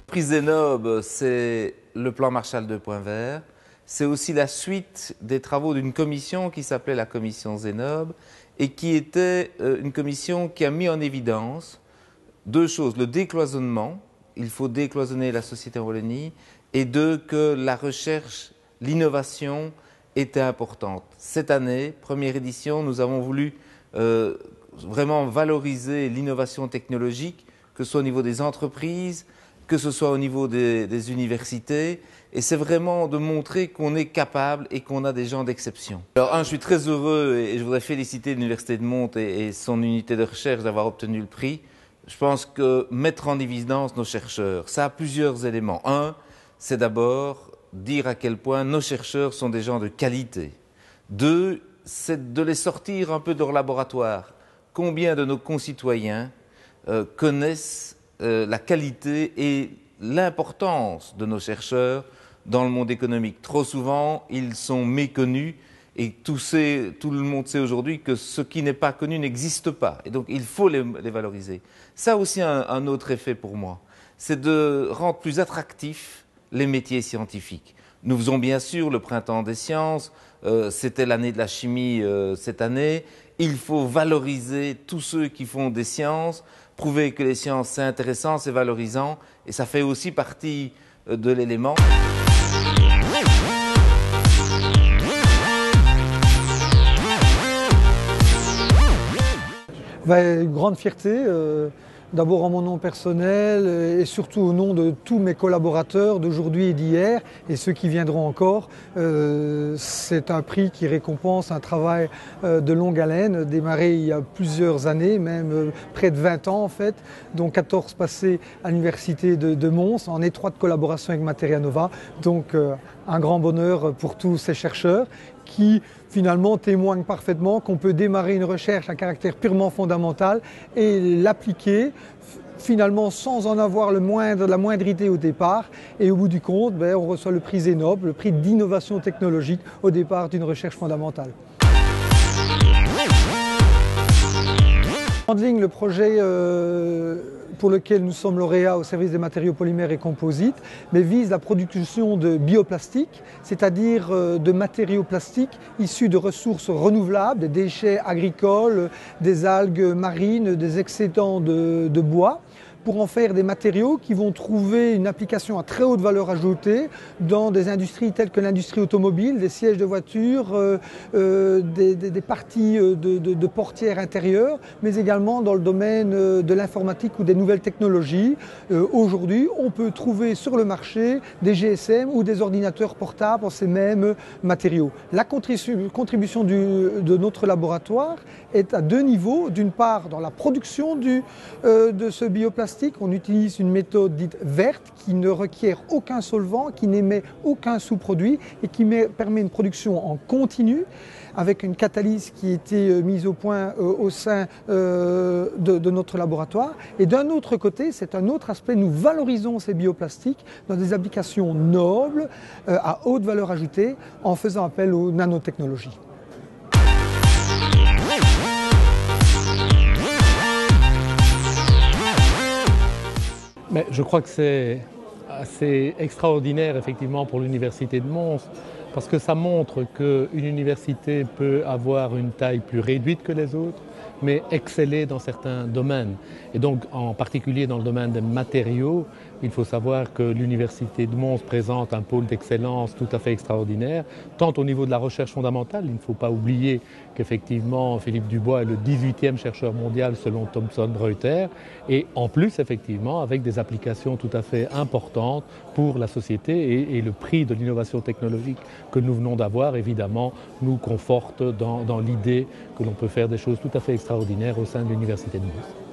Le prix Zénobe, c'est le plan Marshall 2.0. C'est aussi la suite des travaux d'une commission qui s'appelait la commission Zénobe et qui était une commission qui a mis en évidence deux choses. Le décloisonnement, il faut décloisonner la société en Wallonie, et deux, que la recherche, l'innovation était importante. Cette année, première édition, nous avons voulu vraiment valoriser l'innovation technologique, que ce soit au niveau des entreprises, que ce soit au niveau des universités, et c'est vraiment de montrer qu'on est capable et qu'on a des gens d'exception. Alors, je suis très heureux et je voudrais féliciter l'Université de Monte et son unité de recherche d'avoir obtenu le prix. Je pense que mettre en évidence nos chercheurs, ça a plusieurs éléments. Un, c'est d'abord dire à quel point nos chercheurs sont des gens de qualité. Deux, c'est de les sortir un peu de leur laboratoire. Combien de nos concitoyens connaissent la qualité et l'importance de nos chercheurs dans le monde économique. Trop souvent, ils sont méconnus et tout le monde sait aujourd'hui que ce qui n'est pas connu n'existe pas. Et donc, il faut les valoriser. Ça a aussi un autre effet pour moi, c'est de rendre plus attractifs les métiers scientifiques. Nous faisons bien sûr le printemps des sciences, c'était l'année de la chimie cette année. Il faut valoriser tous ceux qui font des sciences, prouver que les sciences c'est intéressant, c'est valorisant, et ça fait aussi partie de l'élément. Une grande fierté, d'abord en mon nom personnel et surtout au nom de tous mes collaborateurs d'aujourd'hui et d'hier et ceux qui viendront encore. C'est un prix qui récompense un travail de longue haleine, démarré il y a plusieurs années, même près de 20 ans en fait, dont 14 passés à l'université de Mons en étroite collaboration avec Materia Nova. Donc un grand bonheur pour tous ces chercheurs qui finalement témoignent parfaitement qu'on peut démarrer une recherche à caractère purement fondamental et l'appliquer finalement sans en avoir la moindre idée au départ. Et au bout du compte, on reçoit le prix Zénobe, le prix d'innovation technologique au départ d'une recherche fondamentale. En ligne, le projet pour lequel nous sommes lauréats au service des matériaux polymères et composites, mais vise la production de bioplastiques, c'est-à-dire de matériaux plastiques issus de ressources renouvelables, des déchets agricoles, des algues marines, des excédents de bois, pour en faire des matériaux qui vont trouver une application à très haute valeur ajoutée dans des industries telles que l'industrie automobile, des sièges de voitures, des parties de portières intérieures, mais également dans le domaine de l'informatique ou des nouvelles technologies. Aujourd'hui, on peut trouver sur le marché des GSM ou des ordinateurs portables en ces mêmes matériaux. La contribution de notre laboratoire est à deux niveaux. D'une part, dans la production de ce bioplastique, on utilise une méthode dite verte qui ne requiert aucun solvant, qui n'émet aucun sous-produit et qui permet une production en continu avec une catalyse qui a été mise au point au sein de notre laboratoire. Et d'un autre côté, c'est un autre aspect, nous valorisons ces bioplastiques dans des applications nobles, à haute valeur ajoutée, en faisant appel aux nanotechnologies. Mais je crois que c'est assez extraordinaire effectivement pour l'Université de Mons parce que ça montre qu'une université peut avoir une taille plus réduite que les autres mais exceller dans certains domaines. Et donc en particulier dans le domaine des matériaux, il faut savoir que l'Université de Mons présente un pôle d'excellence tout à fait extraordinaire, tant au niveau de la recherche fondamentale. Il ne faut pas oublier qu'effectivement Philippe Dubois est le 18e chercheur mondial selon Thomson Reuters, et en plus effectivement avec des applications tout à fait importantes pour la société, et le prix de l'innovation technologique que nous venons d'avoir évidemment nous conforte dans l'idée que l'on peut faire des choses tout à fait extraordinaires au sein de l'Université de Mons.